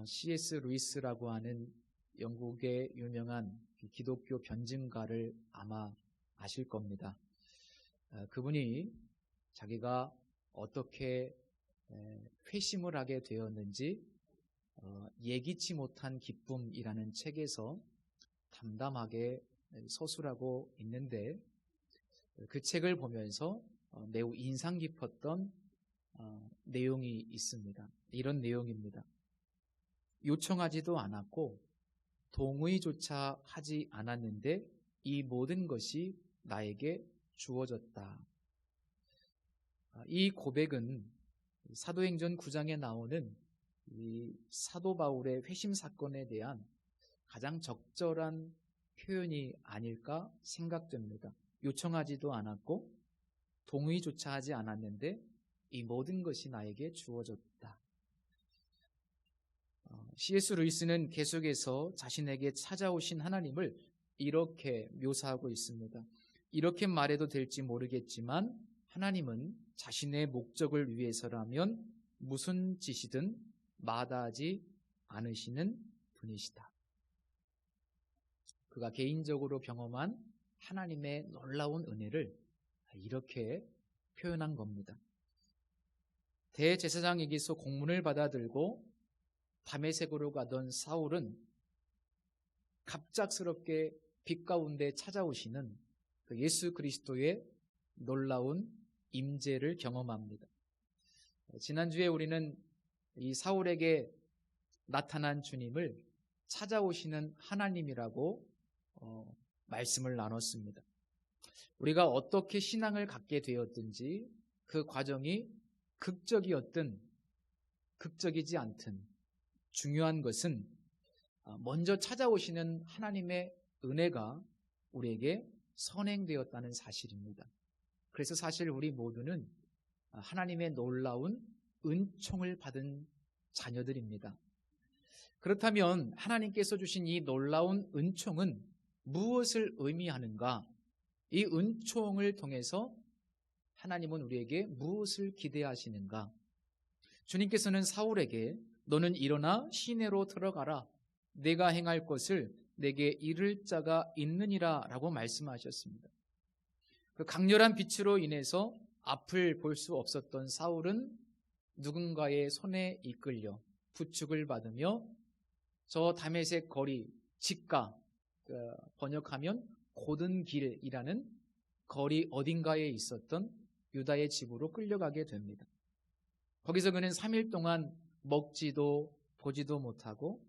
C.S. 루이스라고 하는 영국의 유명한 기독교 변증가를 아마 아실 겁니다. 그분이 자기가 어떻게 회심을 하게 되었는지 예기치 못한 기쁨이라는 책에서 담담하게 서술하고 있는데, 그 책을 보면서 매우 인상 깊었던 내용이 있습니다. 이런 내용입니다. 요청하지도 않았고 동의조차 하지 않았는데 이 모든 것이 나에게 주어졌다. 이 고백은 사도행전 9장에 나오는 이 사도 바울의 회심 사건에 대한 가장 적절한 표현이 아닐까 생각됩니다. 요청하지도 않았고 동의조차 하지 않았는데 이 모든 것이 나에게 주어졌다. C.S. 루이스는 계속해서 자신에게 찾아오신 하나님을 이렇게 묘사하고 있습니다. 이렇게 말해도 될지 모르겠지만 하나님은 자신의 목적을 위해서라면 무슨 짓이든 마다하지 않으시는 분이시다. 그가 개인적으로 경험한 하나님의 놀라운 은혜를 이렇게 표현한 겁니다. 대제사장에게서 공문을 받아들고 다메섹으로 가던 사울은 갑작스럽게 빛 가운데 찾아오시는 그 예수 그리스도의 놀라운 임재를 경험합니다. 지난주에 우리는 이 사울에게 나타난 주님을 찾아오시는 하나님이라고 말씀을 나눴습니다. 우리가 어떻게 신앙을 갖게 되었든지 그 과정이 극적이었든 극적이지 않든 중요한 것은 먼저 찾아오시는 하나님의 은혜가 우리에게 선행되었다는 사실입니다. 그래서 사실 우리 모두는 하나님의 놀라운 은총을 받은 자녀들입니다. 그렇다면 하나님께서 주신 이 놀라운 은총은 무엇을 의미하는가? 이 은총을 통해서 하나님은 우리에게 무엇을 기대하시는가? 주님께서는 사울에게 너는 일어나 시내로 들어가라. 내가 행할 것을 내게 이를 자가 있느니라 라고 말씀하셨습니다. 그 강렬한 빛으로 인해서 앞을 볼 수 없었던 사울은 누군가의 손에 이끌려 부축을 받으며 저 다메섹 거리 직가, 번역하면 고든 길이라는 거리 어딘가에 있었던 유다의 집으로 끌려가게 됩니다. 거기서 그는 3일 동안 먹지도 보지도 못하고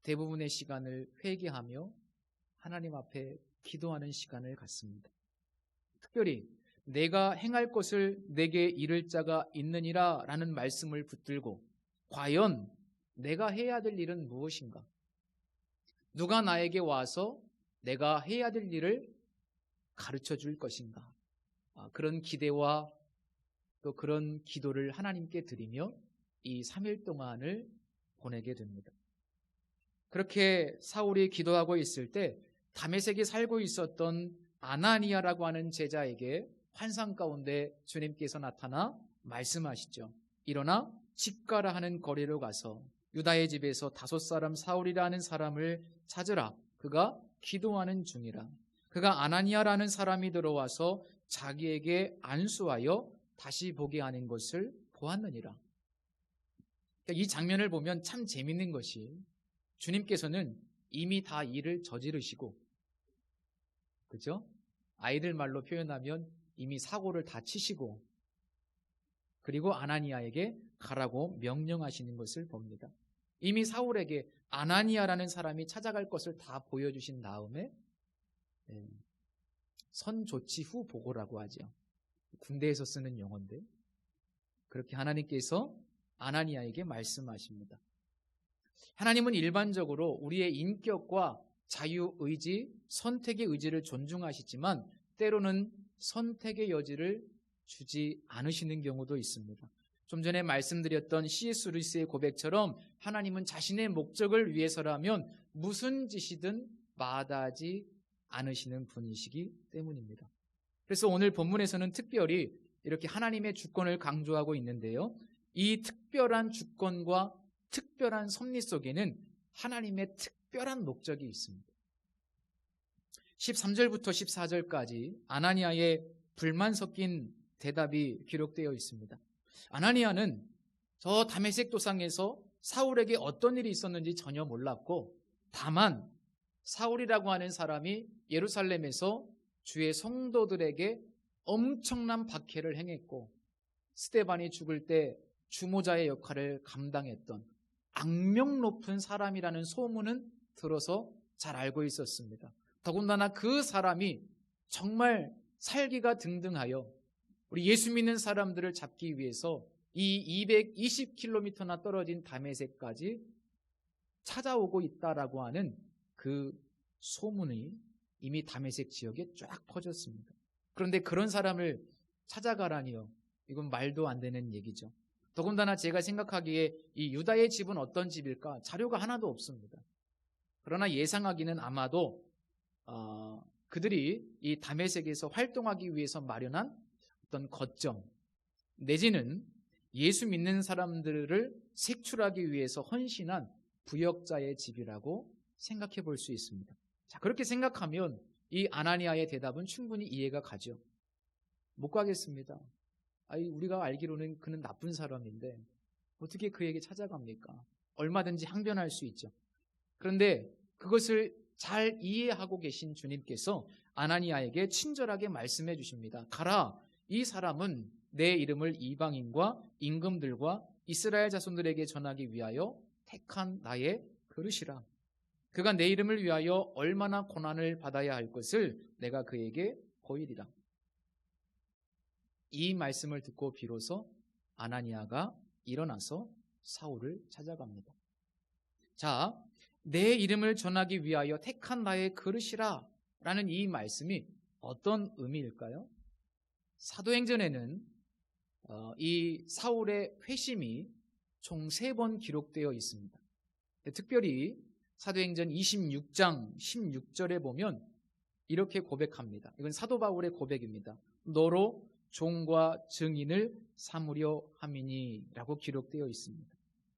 대부분의 시간을 회개하며 하나님 앞에 기도하는 시간을 갖습니다. 특별히 내가 행할 것을 내게 이를 자가 있느니라 라는 말씀을 붙들고 과연 내가 해야 될 일은 무엇인가? 누가 나에게 와서 내가 해야 될 일을 가르쳐 줄 것인가? 그런 기대와 또 그런 기도를 하나님께 드리며 이 3일 동안을 보내게 됩니다. 그렇게 사울이 기도하고 있을 때 다메섹에 살고 있었던 아나니아라고 하는 제자에게 환상 가운데 주님께서 나타나 말씀하시죠. 일어나 집가라 하는 거리로 가서 유다의 집에서 5사람 사울이라는 사람을 찾으라. 그가 기도하는 중이라. 그가 아나니아라는 사람이 들어와서 자기에게 안수하여 다시 보게 하는 것을 보았느니라. 이 장면을 보면 참 재밌는 것이 주님께서는 이미 다 일을 저지르시고, 그죠? 아이들 말로 표현하면 이미 사고를 다 치시고, 그리고 아나니아에게 가라고 명령하시는 것을 봅니다. 이미 사울에게 아나니아라는 사람이 찾아갈 것을 다 보여주신 다음에 선조치 후 보고라고 하죠. 군대에서 쓰는 용어인데 그렇게 하나님께서 아나니아에게 말씀하십니다. 하나님은 일반적으로 우리의 인격과 자유의지, 선택의 의지를 존중하시지만 때로는 선택의 여지를 주지 않으시는 경우도 있습니다. 좀 전에 말씀드렸던 C.S. 루이스의 고백처럼 하나님은 자신의 목적을 위해서라면 무슨 짓이든 마다하지 않으시는 분이시기 때문입니다. 그래서 오늘 본문에서는 특별히 이렇게 하나님의 주권을 강조하고 있는데요. 이 특별한 주권과 특별한 섭리 속에는 하나님의 특별한 목적이 있습니다. 13절부터 14절까지 아나니아의 불만 섞인 대답이 기록되어 있습니다. 아나니아는 저 다메섹 도상에서 사울에게 어떤 일이 있었는지 전혀 몰랐고, 다만 사울이라고 하는 사람이 예루살렘에서 주의 성도들에게 엄청난 박해를 행했고, 스데반이 죽을 때 주모자의 역할을 감당했던 악명 높은 사람이라는 소문은 들어서 잘 알고 있었습니다. 더군다나 그 사람이 정말 살기가 등등하여 우리 예수 믿는 사람들을 잡기 위해서 이 220km나 떨어진 다메섹까지 찾아오고 있다라고 하는 그 소문이 이미 다메섹 지역에 쫙 퍼졌습니다. 그런데 그런 사람을 찾아가라니요, 이건 말도 안 되는 얘기죠. 더군다나 제가 생각하기에 이 유다의 집은 어떤 집일까? 자료가 하나도 없습니다. 그러나 예상하기는 아마도 그들이 이 다메섹에서 활동하기 위해서 마련한 어떤 거점, 내지는 예수 믿는 사람들을 색출하기 위해서 헌신한 부역자의 집이라고 생각해 볼 수 있습니다. 자, 그렇게 생각하면 이 아나니아의 대답은 충분히 이해가 가죠. 못 가겠습니다. 우리가 알기로는 그는 나쁜 사람인데 어떻게 그에게 찾아갑니까? 얼마든지 항변할 수 있죠. 그런데 그것을 잘 이해하고 계신 주님께서 아나니아에게 친절하게 말씀해 주십니다. 가라, 이 사람은 내 이름을 이방인과 임금들과 이스라엘 자손들에게 전하기 위하여 택한 나의 그릇이라. 그가 내 이름을 위하여 얼마나 고난을 받아야 할 것을 내가 그에게 보이리라. 이 말씀을 듣고 비로소 아나니아가 일어나서 사울을 찾아갑니다. 자, 내 이름을 전하기 위하여 택한 나의 그릇이라 라는 이 말씀이 어떤 의미일까요? 사도행전에는 이 사울의 회심이 총 3번 기록되어 있습니다. 특별히 사도행전 26장 16절에 보면 이렇게 고백합니다. 이건 사도 바울의 고백입니다. 너로 종과 증인을 삼으려 함이니 라고 기록되어 있습니다.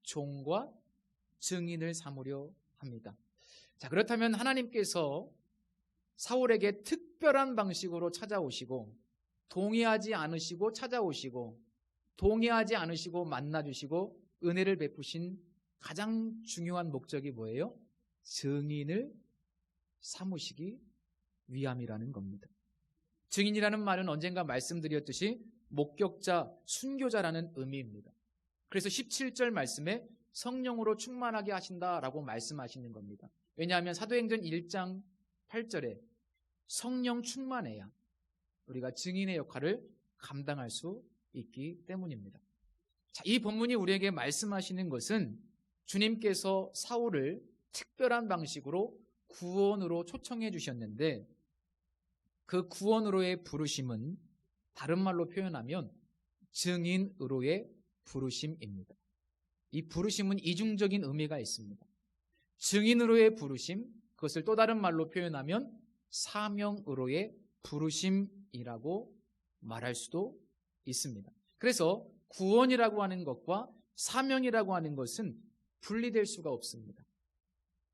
종과 증인을 삼으려 합니다. 자, 그렇다면 하나님께서 사울에게 특별한 방식으로 찾아오시고, 동의하지 않으시고 찾아오시고, 동의하지 않으시고 만나주시고 은혜를 베푸신 가장 중요한 목적이 뭐예요? 증인을 삼으시기 위함이라는 겁니다. 증인이라는 말은 언젠가 말씀드렸듯이 목격자, 순교자라는 의미입니다. 그래서 17절 말씀에 성령으로 충만하게 하신다라고 말씀하시는 겁니다. 왜냐하면 사도행전 1장 8절에 성령 충만해야 우리가 증인의 역할을 감당할 수 있기 때문입니다. 자, 이 본문이 우리에게 말씀하시는 것은 주님께서 사울을 특별한 방식으로 구원으로 초청해 주셨는데, 그 구원으로의 부르심은 다른 말로 표현하면 증인으로의 부르심입니다. 이 부르심은 이중적인 의미가 있습니다. 증인으로의 부르심, 그것을 또 다른 말로 표현하면 사명으로의 부르심이라고 말할 수도 있습니다. 그래서 구원이라고 하는 것과 사명이라고 하는 것은 분리될 수가 없습니다.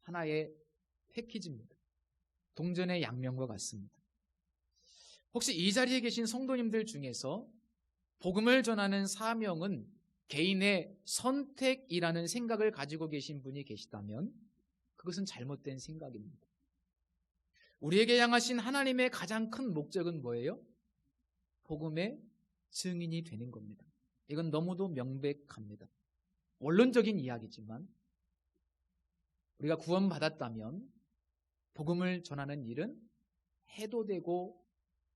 하나의 패키지입니다. 동전의 양면과 같습니다. 혹시 이 자리에 계신 성도님들 중에서 복음을 전하는 사명은 개인의 선택이라는 생각을 가지고 계신 분이 계시다면 그것은 잘못된 생각입니다. 우리에게 향하신 하나님의 가장 큰 목적은 뭐예요? 복음의 증인이 되는 겁니다. 이건 너무도 명백합니다. 원론적인 이야기지만 우리가 구원받았다면 복음을 전하는 일은 해도 되고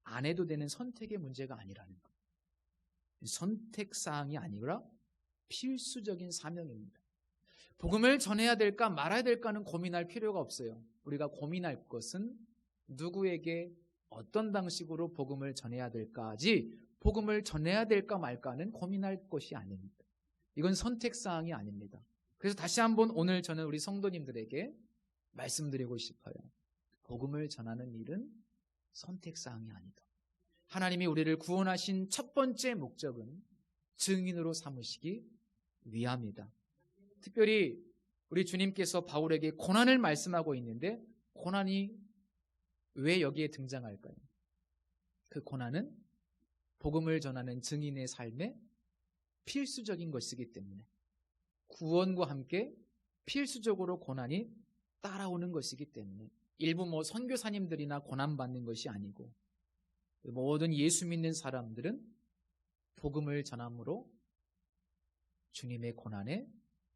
안 해도 되는 선택의 문제가 아니라는 것. 선택사항이 아니라 필수적인 사명입니다. 복음을 전해야 될까 말아야 될까는 고민할 필요가 없어요. 우리가 고민할 것은 누구에게 어떤 방식으로 복음을 전해야 될까지, 복음을 전해야 될까 말까는 고민할 것이 아닙니다. 이건 선택사항이 아닙니다. 그래서 다시 한번 오늘 저는 우리 성도님들에게 말씀드리고 싶어요. 복음을 전하는 일은 선택사항이 아니다. 하나님이 우리를 구원하신 첫 번째 목적은 증인으로 삼으시기 위함이다. 특별히 우리 주님께서 바울에게 고난을 말씀하고 있는데 고난이 왜 여기에 등장할까요? 그 고난은 복음을 전하는 증인의 삶에 필수적인 것이기 때문에 구원과 함께 필수적으로 고난이 따라오는 것이기 때문에 일부 선교사님들이나 고난받는 것이 아니고 모든 예수 믿는 사람들은 복음을 전함으로 주님의 고난에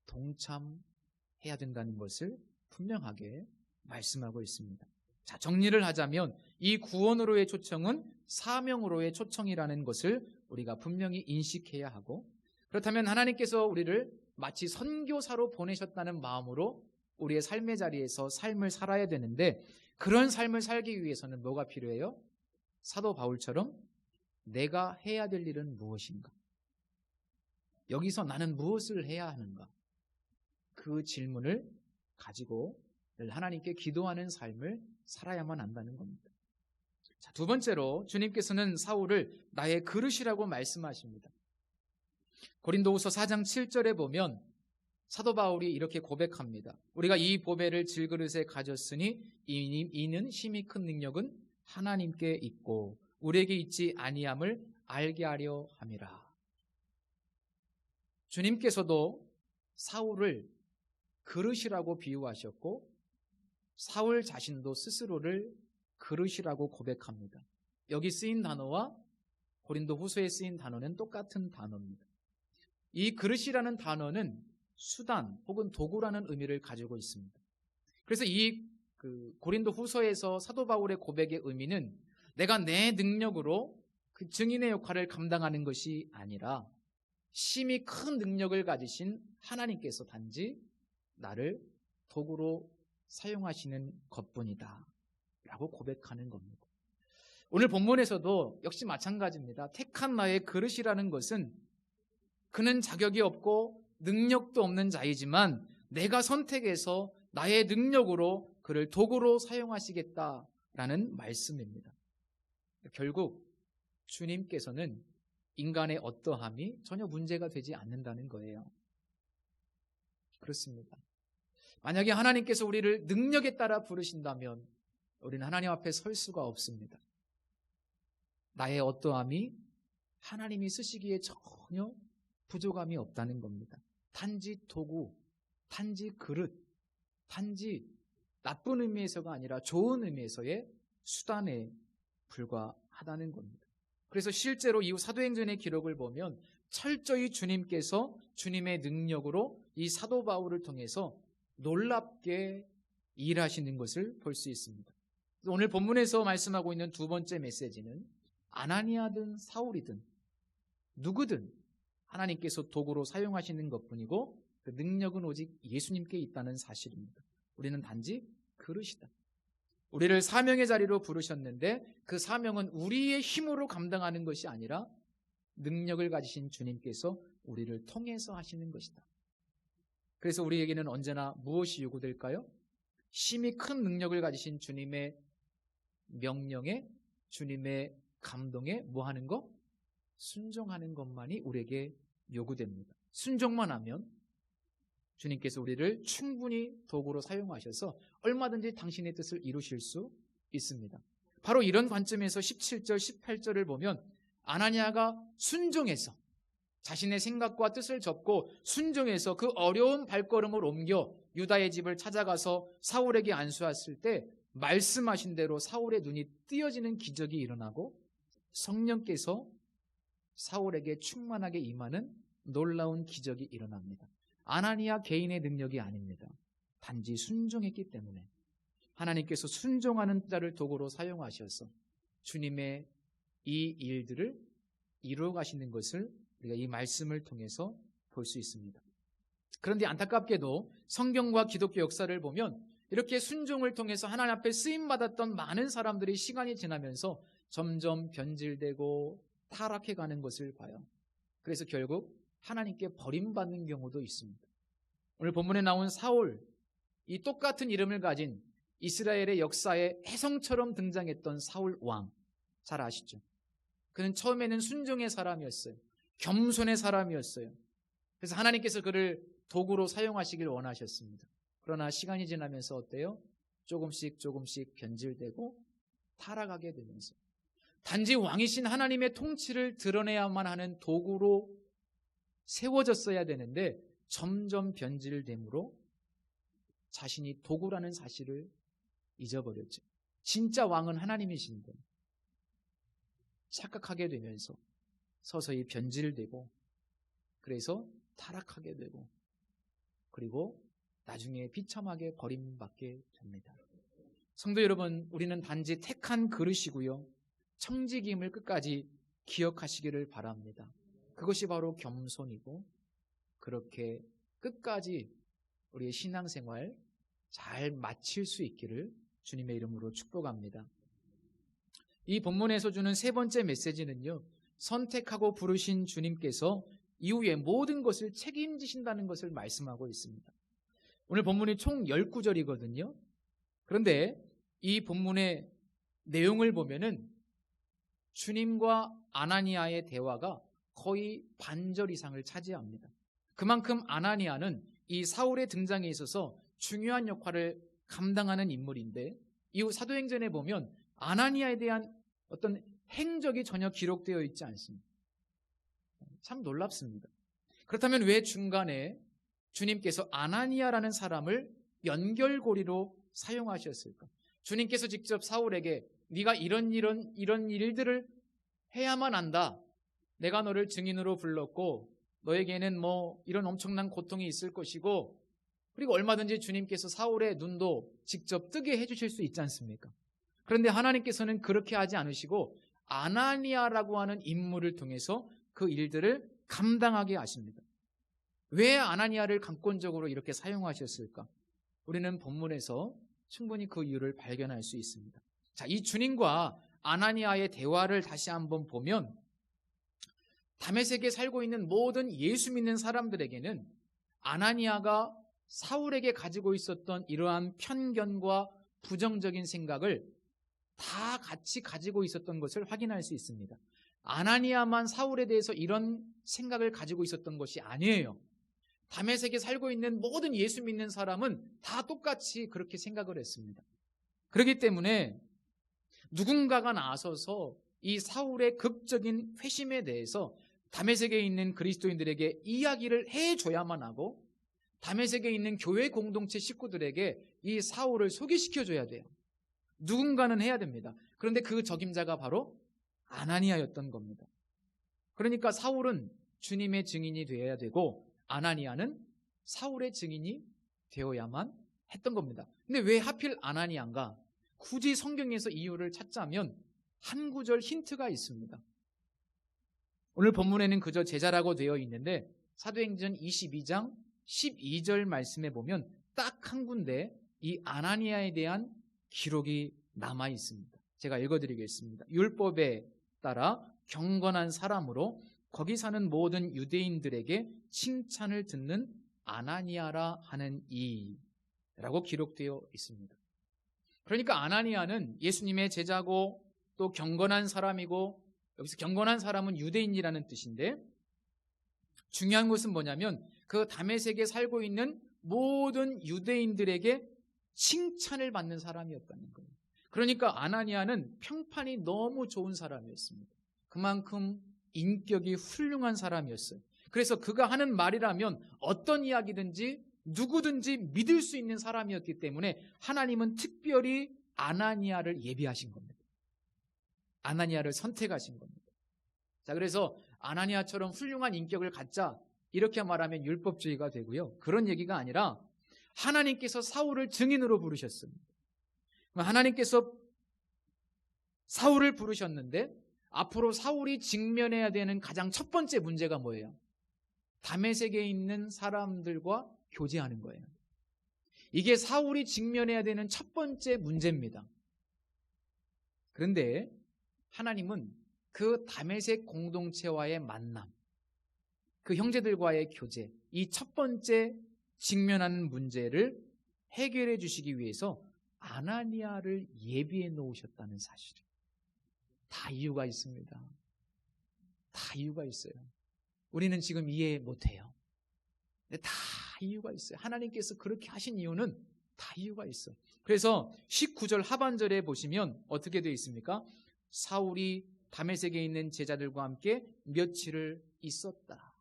동참해야 된다는 것을 분명하게 말씀하고 있습니다. 자, 정리를 하자면 이 구원으로의 초청은 사명으로의 초청이라는 것을 우리가 분명히 인식해야 하고, 그렇다면 하나님께서 우리를 마치 선교사로 보내셨다는 마음으로 우리의 삶의 자리에서 삶을 살아야 되는데, 그런 삶을 살기 위해서는 뭐가 필요해요? 사도 바울처럼 내가 해야 될 일은 무엇인가? 여기서 나는 무엇을 해야 하는가? 그 질문을 가지고 늘 하나님께 기도하는 삶을 살아야만 한다는 겁니다. 자, 두 번째로 주님께서는 사울을 나의 그릇이라고 말씀하십니다. 고린도후서 4장 7절에 보면 사도 바울이 이렇게 고백합니다. 우리가 이 보배를 질그릇에 가졌으니 이는 심히 큰 능력은 하나님께 있고 우리에게 있지 아니함을 알게 하려 함이라. 주님께서도 사울을 그릇이라고 비유하셨고 사울 자신도 스스로를 그릇이라고 고백합니다. 여기 쓰인 단어와 고린도 후서에 쓰인 단어는 똑같은 단어입니다. 이 그릇이라는 단어는 수단 혹은 도구라는 의미를 가지고 있습니다. 그래서 이 고린도 후서에서 사도 바울의 고백의 의미는 내가 내 능력으로 그 증인의 역할을 감당하는 것이 아니라 심히 큰 능력을 가지신 하나님께서 단지 나를 도구로 사용하시는 것뿐이다 라고 고백하는 겁니다. 오늘 본문에서도 역시 마찬가지입니다. 택한 나의 그릇이라는 것은 그는 자격이 없고 능력도 없는 자이지만 내가 선택해서 나의 능력으로 그를 도구로 사용하시겠다라는 말씀입니다. 결국 주님께서는 인간의 어떠함이 전혀 문제가 되지 않는다는 거예요. 그렇습니다. 만약에 하나님께서 우리를 능력에 따라 부르신다면 우리는 하나님 앞에 설 수가 없습니다. 나의 어떠함이 하나님이 쓰시기에 전혀 부족함이 없다는 겁니다. 단지 도구, 단지 그릇, 단지 나쁜 의미에서가 아니라 좋은 의미에서의 수단에 불과하다는 겁니다. 그래서 실제로 이후 사도행전의 기록을 보면 철저히 주님께서 주님의 능력으로 이 사도 바울을 통해서 놀랍게 일하시는 것을 볼 수 있습니다. 오늘 본문에서 말씀하고 있는 두 번째 메시지는 아나니아든 사울이든 누구든 하나님께서 도구로 사용하시는 것뿐이고 그 능력은 오직 예수님께 있다는 사실입니다. 우리는 단지 그릇이다. 우리를 사명의 자리로 부르셨는데 그 사명은 우리의 힘으로 감당하는 것이 아니라 능력을 가지신 주님께서 우리를 통해서 하시는 것이다. 그래서 우리에게는 언제나 무엇이 요구될까요? 심히 큰 능력을 가지신 주님의 명령에, 주님의 감동에 뭐 하는 것? 순종하는 것만이 우리에게 요구됩니다. 순종만 하면 주님께서 우리를 충분히 도구로 사용하셔서 얼마든지 당신의 뜻을 이루실 수 있습니다. 바로 이런 관점에서 17절, 18절을 보면 아나니아가 순종해서 자신의 생각과 뜻을 접고 순종해서 그 어려운 발걸음을 옮겨 유다의 집을 찾아가서 사울에게 안수했을 때 말씀하신 대로 사울의 눈이 띄어지는 기적이 일어나고 성령께서 사울에게 충만하게 임하는 놀라운 기적이 일어납니다. 아나니아 개인의 능력이 아닙니다. 단지 순종했기 때문에 하나님께서 순종하는 자를 도구로 사용하셔서 주님의 이 일들을 이루어 가시는 것을 우리가 이 말씀을 통해서 볼 수 있습니다. 그런데 안타깝게도 성경과 기독교 역사를 보면 이렇게 순종을 통해서 하나님 앞에 쓰임받았던 많은 사람들이 시간이 지나면서 점점 변질되고 타락해가는 것을 봐요. 그래서 결국 하나님께 버림받는 경우도 있습니다. 오늘 본문에 나온 사울, 이 똑같은 이름을 가진 이스라엘의 역사에 혜성처럼 등장했던 사울 왕, 잘 아시죠? 그는 처음에는 순종의 사람이었어요. 겸손의 사람이었어요. 그래서 하나님께서 그를 도구로 사용하시길 원하셨습니다. 그러나 시간이 지나면서 어때요? 조금씩 변질되고 타락하게 되면서 단지 왕이신 하나님의 통치를 드러내야만 하는 도구로 세워졌어야 되는데 점점 변질됨으로 자신이 도구라는 사실을 잊어버렸죠. 진짜 왕은 하나님이신데 착각하게 되면서 서서히 변질되고 그래서 타락하게 되고 그리고 나중에 비참하게 버림받게 됩니다. 성도 여러분, 우리는 단지 택한 그릇이고요. 청지기임을 끝까지 기억하시기를 바랍니다. 그것이 바로 겸손이고 그렇게 끝까지 우리의 신앙생활 잘 마칠 수 있기를 주님의 이름으로 축복합니다. 이 본문에서 주는 세 번째 메시지는요, 선택하고 부르신 주님께서 이후에 모든 것을 책임지신다는 것을 말씀하고 있습니다. 오늘 본문이 총 19절이거든요. 그런데 이 본문의 내용을 보면은 주님과 아나니아의 대화가 거의 반절 이상을 차지합니다. 그만큼 아나니아는 이 사울의 등장에 있어서 중요한 역할을 감당하는 인물인데 이후 사도행전에 보면 아나니아에 대한 어떤 행적이 전혀 기록되어 있지 않습니다. 참 놀랍습니다. 그렇다면 왜 중간에 주님께서 아나니아라는 사람을 연결고리로 사용하셨을까? 주님께서 직접 사울에게 네가 이런 일들을 해야만 한다. 내가 너를 증인으로 불렀고 너에게는 이런 엄청난 고통이 있을 것이고 그리고 얼마든지 주님께서 사울의 눈도 직접 뜨게 해주실 수 있지 않습니까? 그런데 하나님께서는 그렇게 하지 않으시고 아나니아라고 하는 인물을 통해서 그 일들을 감당하게 하십니다. 왜 아나니아를 강권적으로 이렇게 사용하셨을까? 우리는 본문에서 충분히 그 이유를 발견할 수 있습니다. 자, 이 주님과 아나니아의 대화를 다시 한번 보면 다메섹에 살고 있는 모든 예수 믿는 사람들에게는 아나니아가 사울에게 가지고 있었던 이러한 편견과 부정적인 생각을 다 같이 가지고 있었던 것을 확인할 수 있습니다. 아나니아만 사울에 대해서 이런 생각을 가지고 있었던 것이 아니에요. 다메섹에 살고 있는 모든 예수 믿는 사람은 다 똑같이 그렇게 생각을 했습니다. 그렇기 때문에 누군가가 나서서 이 사울의 극적인 회심에 대해서 다메섹에 있는 그리스도인들에게 이야기를 해줘야만 하고 다메섹에 있는 교회 공동체 식구들에게 이 사울을 소개시켜줘야 돼요. 누군가는 해야 됩니다. 그런데 그 적임자가 바로 아나니아였던 겁니다. 그러니까 사울은 주님의 증인이 되어야 되고 아나니아는 사울의 증인이 되어야만 했던 겁니다. 근데 왜 하필 아나니아인가? 굳이 성경에서 이유를 찾자면 한 구절 힌트가 있습니다. 오늘 본문에는 그저 제자라고 되어 있는데 사도행전 22장 12절 말씀에 보면 딱 한 군데 이 아나니아에 대한 기록이 남아 있습니다. 제가 읽어드리겠습니다. 율법에 따라 경건한 사람으로 거기 사는 모든 유대인들에게 칭찬을 듣는 아나니아라 하는 이라고 기록되어 있습니다. 그러니까 아나니아는 예수님의 제자고 또 경건한 사람이고 여기서 경건한 사람은 유대인이라는 뜻인데 중요한 것은 뭐냐면 그 다메섹에 살고 있는 모든 유대인들에게 칭찬을 받는 사람이었다는 거예요. 그러니까 아나니아는 평판이 너무 좋은 사람이었습니다. 그만큼 인격이 훌륭한 사람이었어요. 그래서 그가 하는 말이라면 어떤 이야기든지 누구든지 믿을 수 있는 사람이었기 때문에 하나님은 특별히 아나니아를 예비하신 겁니다. 아나니아를 선택하신 겁니다. 자, 그래서 아나니아처럼 훌륭한 인격을 갖자 이렇게 말하면 율법주의가 되고요. 그런 얘기가 아니라 하나님께서 사울을 증인으로 부르셨습니다. 하나님께서 사울을 부르셨는데 앞으로 사울이 직면해야 되는 가장 첫 번째 문제가 뭐예요? 다메섹에 있는 사람들과 교제하는 거예요. 이게 사울이 직면해야 되는 첫 번째 문제입니다. 그런데 하나님은 그 다메섹 공동체와의 만남, 그 형제들과의 교제, 이 첫 번째 직면하는 문제를 해결해 주시기 위해서 아나니아를 예비해 놓으셨다는 사실. 다 이유가 있습니다. 다 이유가 있어요. 우리는 지금 이해 못해요. 근데 다 다 이유가 있어요. 하나님께서 그렇게 하신 이유는 다 이유가 있어요. 그래서 19절 하반절에 보시면 어떻게 되어 있습니까? 사울이 다메섹에 있는 제자들과 함께 며칠을 있었다.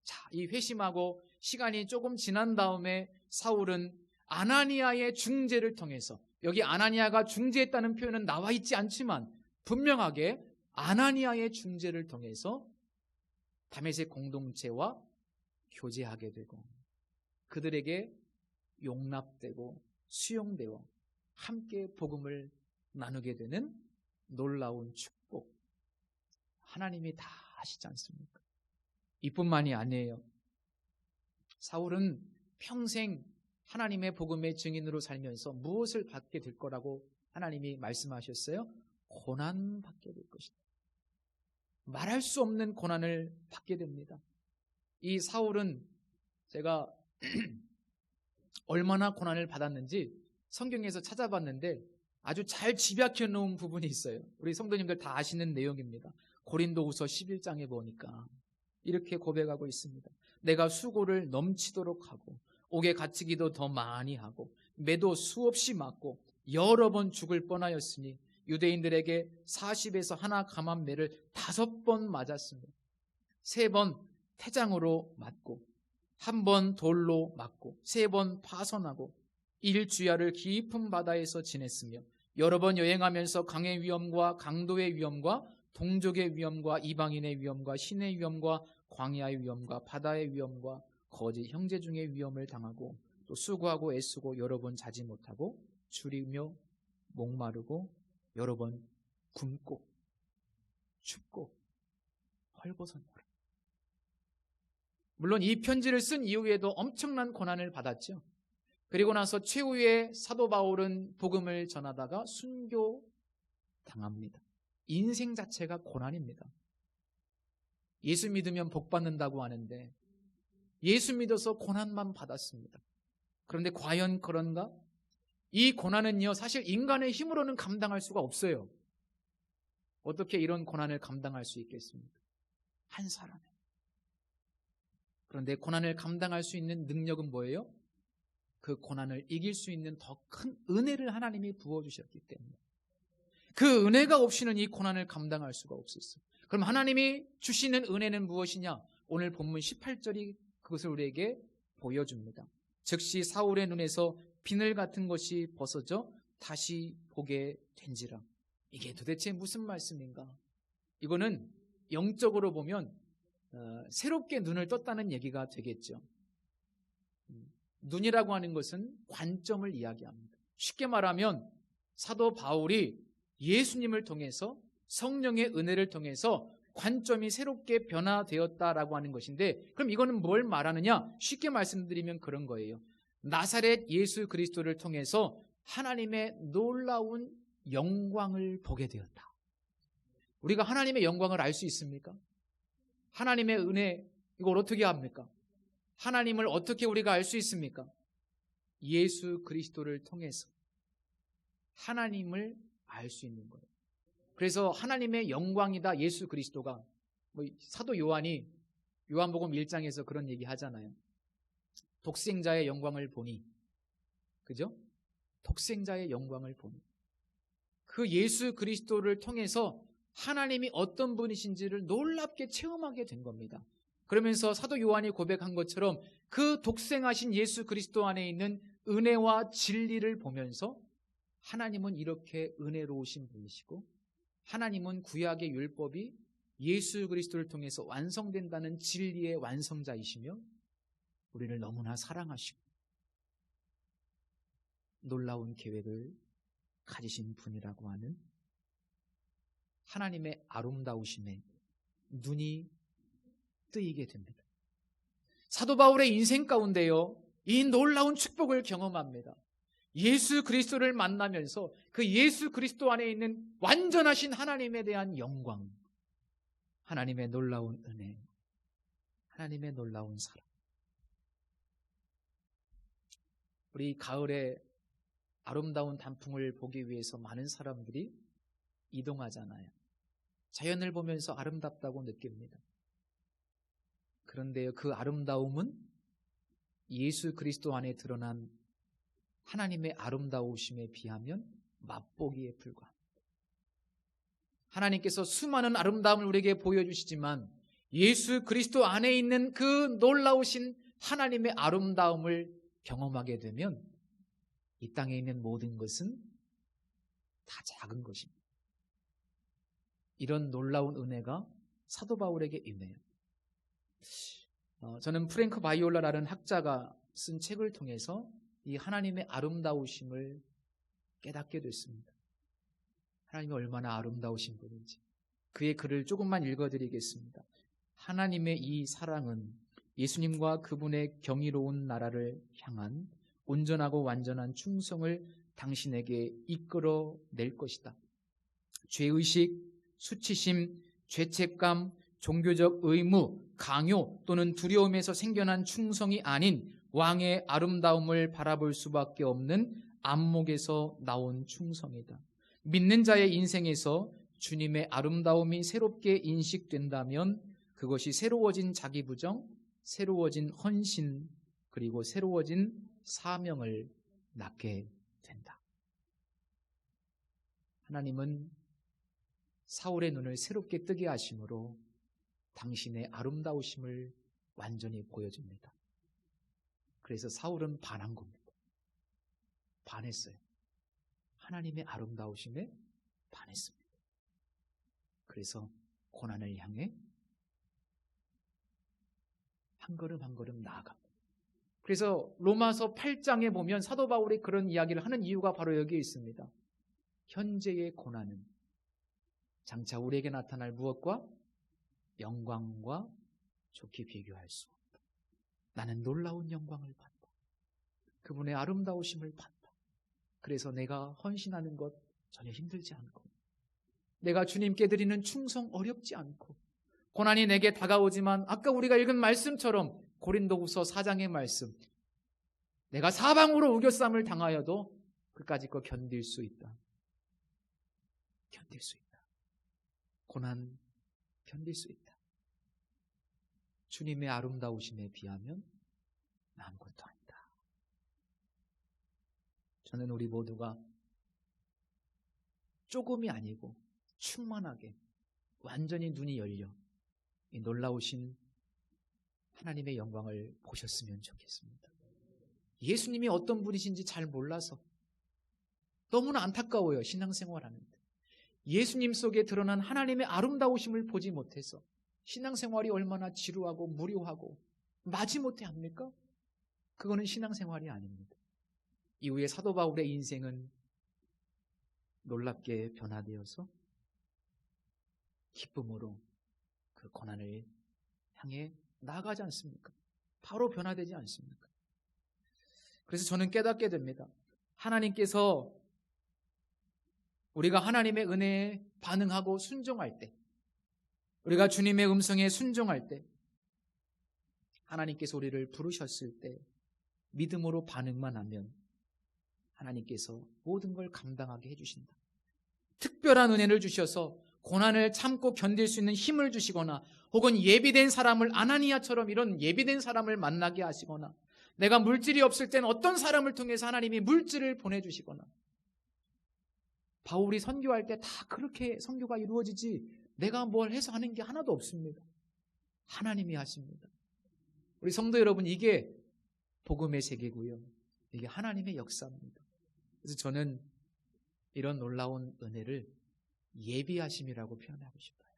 자, 이 회심하고 시간이 조금 지난 다음에 사울은 아나니아의 중재를 통해서, 여기 아나니아가 중재했다는 표현은 나와 있지 않지만 분명하게 아나니아의 중재를 통해서 다메섹 공동체와 교제하게 되고 그들에게 용납되고 수용되어 함께 복음을 나누게 되는 놀라운 축복, 하나님이 다 하시지 않습니까? 이뿐만이 아니에요. 사울은 평생 하나님의 복음의 증인으로 살면서 무엇을 받게 될 거라고 하나님이 말씀하셨어요? 고난받게 될 것이다. 말할 수 없는 고난을 받게 됩니다. 이 사울은 제가 얼마나 고난을 받았는지 성경에서 찾아봤는데 아주 잘 집약해 놓은 부분이 있어요. 우리 성도님들 다 아시는 내용입니다. 고린도후서 11장에 보니까 이렇게 고백하고 있습니다. 내가 수고를 넘치도록 하고 옥에 갇히기도 더 많이 하고 매도 수없이 맞고 여러 번 죽을 뻔하였으니 유대인들에게 40에서 하나 감한 매를 5번 맞았으며 3번 태장으로 맞고 1번 돌로 맞고 3번 파선하고 1주야를 깊은 바다에서 지냈으며 여러 번 여행하면서 강의 위험과 강도의 위험과 동족의 위험과 이방인의 위험과 신의 위험과 광야의 위험과 바다의 위험과 거짓 형제 중의 위험을 당하고 또 수고하고 애쓰고 여러 번 자지 못하고 줄이며 목마르고 여러 번 굶고 춥고 헐벗었노라. 물론 이 편지를 쓴 이후에도 엄청난 고난을 받았죠. 그리고 나서 최후의 사도 바울은 복음을 전하다가 순교당합니다. 인생 자체가 고난입니다. 예수 믿으면 복 받는다고 하는데 예수 믿어서 고난만 받았습니다. 그런데 과연 그런가? 이 고난은요, 사실 인간의 힘으로는 감당할 수가 없어요. 어떻게 이런 고난을 감당할 수 있겠습니까? 한 사람이. 그런데 고난을 감당할 수 있는 능력은 뭐예요? 그 고난을 이길 수 있는 더 큰 은혜를 하나님이 부어주셨기 때문에 그 은혜가 없이는 이 고난을 감당할 수가 없었어요. 그럼 하나님이 주시는 은혜는 무엇이냐? 오늘 본문 18절이 그것을 우리에게 보여줍니다. 즉시 사울의 눈에서 비늘 같은 것이 벗어져 다시 보게 된지라. 이게 도대체 무슨 말씀인가? 이거는 영적으로 보면 새롭게 눈을 떴다는 얘기가 되겠죠. 눈이라고 하는 것은 관점을 이야기합니다. 쉽게 말하면 사도 바울이 예수님을 통해서 성령의 은혜를 통해서 관점이 새롭게 변화되었다라고 하는 것인데, 그럼 이거는 뭘 말하느냐? 쉽게 말씀드리면 그런 거예요. 나사렛 예수 그리스도를 통해서 하나님의 놀라운 영광을 보게 되었다. 우리가 하나님의 영광을 알 수 있습니까? 하나님의 은혜, 이걸 어떻게 합니까? 하나님을 어떻게 우리가 알 수 있습니까? 예수 그리스도를 통해서 하나님을 알 수 있는 거예요. 그래서 하나님의 영광이다 예수 그리스도가, 사도 요한이 요한복음 1장에서 그런 얘기 하잖아요. 독생자의 영광을 보니, 그죠? 독생자의 영광을 보니 그 예수 그리스도를 통해서 하나님이 어떤 분이신지를 놀랍게 체험하게 된 겁니다. 그러면서 사도 요한이 고백한 것처럼 그 독생하신 예수 그리스도 안에 있는 은혜와 진리를 보면서 하나님은 이렇게 은혜로우신 분이시고 하나님은 구약의 율법이 예수 그리스도를 통해서 완성된다는 진리의 완성자이시며 우리를 너무나 사랑하시고 놀라운 계획을 가지신 분이라고 하는 하나님의 아름다우심에 눈이 뜨이게 됩니다. 사도 바울의 인생 가운데요, 이 놀라운 축복을 경험합니다. 예수 그리스도를 만나면서 그 예수 그리스도 안에 있는 완전하신 하나님에 대한 영광, 하나님의 놀라운 은혜, 하나님의 놀라운 사랑. 우리 가을에 아름다운 단풍을 보기 위해서 많은 사람들이 이동하잖아요. 자연을 보면서 아름답다고 느낍니다. 그런데요, 그 아름다움은 예수 그리스도 안에 드러난 하나님의 아름다우심에 비하면 맛보기에 불과합니다. 하나님께서 수많은 아름다움을 우리에게 보여주시지만 예수 그리스도 안에 있는 그 놀라우신 하나님의 아름다움을 경험하게 되면 이 땅에 있는 모든 것은 다 작은 것입니다. 이런 놀라운 은혜가 사도 바울에게 임해요. 저는 프랭크 바이올라라는 학자가 쓴 책을 통해서 이 하나님의 아름다우심을 깨닫게 됐습니다. 하나님이 얼마나 아름다우신 분인지. 그의 글을 조금만 읽어드리겠습니다. 하나님의 이 사랑은 예수님과 그분의 경이로운 나라를 향한 온전하고 완전한 충성을 당신에게 이끌어낼 것이다. 죄의식, 수치심, 죄책감, 종교적 의무, 강요 또는 두려움에서 생겨난 충성이 아닌 왕의 아름다움을 바라볼 수밖에 없는 안목에서 나온 충성이다. 믿는 자의 인생에서 주님의 아름다움이 새롭게 인식된다면 그것이 새로워진 자기부정, 새로워진 헌신, 그리고 새로워진 사명을 낳게 된다. 하나님은 사울의 눈을 새롭게 뜨게 하심으로 당신의 아름다우심을 완전히 보여줍니다. 그래서 사울은 반한 겁니다. 반했어요. 하나님의 아름다우심에 반했습니다. 그래서 고난을 향해 한 걸음 한 걸음 나아갑니다. 그래서 로마서 8장에 보면 사도 바울이 그런 이야기를 하는 이유가 바로 여기에 있습니다. 현재의 고난은 장차 우리에게 나타날 무엇과? 영광과 좋게 비교할 수 없다. 나는 놀라운 영광을 받다. 그분의 아름다우심을 받다. 그래서 내가 헌신하는 것 전혀 힘들지 않고, 내가 주님께 드리는 충성 어렵지 않고, 고난이 내게 다가오지만 아까 우리가 읽은 말씀처럼 고린도후서 4장의 말씀, 내가 사방으로 우겨쌈을 당하여도 그까짓 거 견딜 수 있다. 견딜 수 있다. 고난 견딜 수 있다. 주님의 아름다우심에 비하면 아무것도 아니다. 저는 우리 모두가 조금이 아니고 충만하게 완전히 눈이 열려 이 놀라우신 하나님의 영광을 보셨으면 좋겠습니다. 예수님이 어떤 분이신지 잘 몰라서 너무나 안타까워요. 신앙생활하는데 예수님 속에 드러난 하나님의 아름다우심을 보지 못해서 신앙생활이 얼마나 지루하고 무료하고 마지못해 합니까? 그거는 신앙생활이 아닙니다. 이후에 사도 바울의 인생은 놀랍게 변화되어서 기쁨으로 그 고난을 향해 나아가지 않습니까? 바로 변화되지 않습니까? 그래서 저는 깨닫게 됩니다. 하나님께서 우리가 하나님의 은혜에 반응하고 순종할 때, 우리가 주님의 음성에 순종할 때, 하나님께서 우리를 부르셨을 때 믿음으로 반응만 하면 하나님께서 모든 걸 감당하게 해주신다. 특별한 은혜를 주셔서 고난을 참고 견딜 수 있는 힘을 주시거나, 혹은 예비된 사람을, 아나니아처럼 이런 예비된 사람을 만나게 하시거나, 내가 물질이 없을 땐 어떤 사람을 통해서 하나님이 물질을 보내주시거나, 바울이 선교할 때 다 그렇게 선교가 이루어지지 내가 뭘 해서 하는 게 하나도 없습니다. 하나님이 하십니다. 우리 성도 여러분, 이게 복음의 세계고요, 이게 하나님의 역사입니다. 그래서 저는 이런 놀라운 은혜를 예비하심이라고 표현하고 싶어요.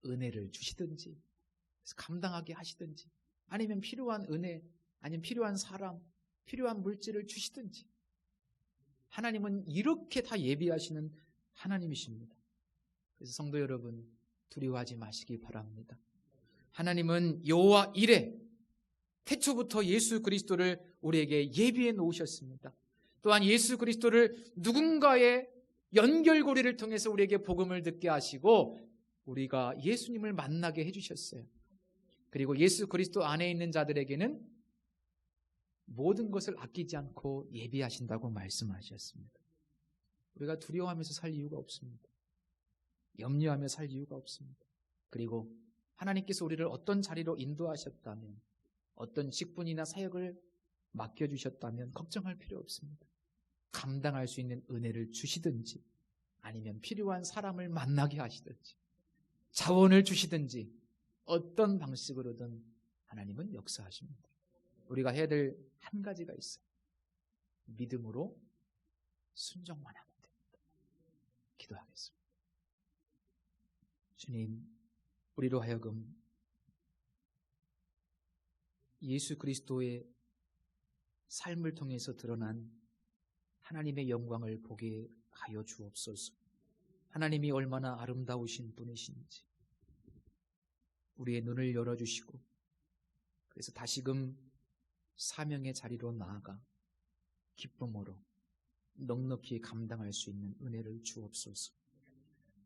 은혜를 주시든지 감당하게 하시든지, 아니면 필요한 은혜, 아니면 필요한 사람, 필요한 물질을 주시든지, 하나님은 이렇게 다 예비하시는 하나님이십니다. 그래서 성도 여러분, 두려워하지 마시기 바랍니다. 하나님은 여호와 이레, 태초부터 예수 그리스도를 우리에게 예비해 놓으셨습니다. 또한 예수 그리스도를 누군가의 연결고리를 통해서 우리에게 복음을 듣게 하시고 우리가 예수님을 만나게 해주셨어요. 그리고 예수 그리스도 안에 있는 자들에게는 모든 것을 아끼지 않고 예비하신다고 말씀하셨습니다. 우리가 두려워하면서 살 이유가 없습니다. 염려하며 살 이유가 없습니다. 그리고 하나님께서 우리를 어떤 자리로 인도하셨다면 어떤 직분이나 사역을 맡겨주셨다면 걱정할 필요 없습니다. 감당할 수 있는 은혜를 주시든지 아니면 필요한 사람을 만나게 하시든지 자원을 주시든지 어떤 방식으로든 하나님은 역사하십니다. 우리가 해야 될 한 가지가 있어요. 믿음으로 순종만 하면 됩니다. 기도하겠습니다. 주님, 우리로 하여금 예수 그리스도의 삶을 통해서 드러난 하나님의 영광을 보게 하여 주옵소서. 하나님이 얼마나 아름다우신 분이신지 우리의 눈을 열어주시고 그래서 다시금 사명의 자리로 나아가 기쁨으로 넉넉히 감당할 수 있는 은혜를 주옵소서.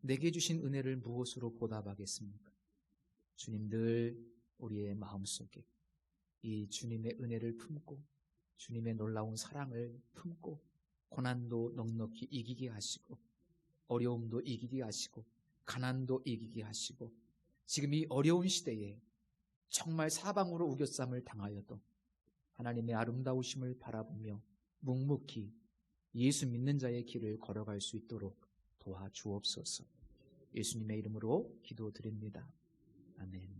내게 주신 은혜를 무엇으로 보답하겠습니까? 주님, 늘 우리의 마음속에 이 주님의 은혜를 품고 주님의 놀라운 사랑을 품고 고난도 넉넉히 이기게 하시고 어려움도 이기게 하시고 가난도 이기게 하시고 지금 이 어려운 시대에 정말 사방으로 우겨쌈을 당하여도 하나님의 아름다우심을 바라보며 묵묵히 예수 믿는 자의 길을 걸어갈 수 있도록 도와주옵소서. 예수님의 이름으로 기도드립니다. 아멘.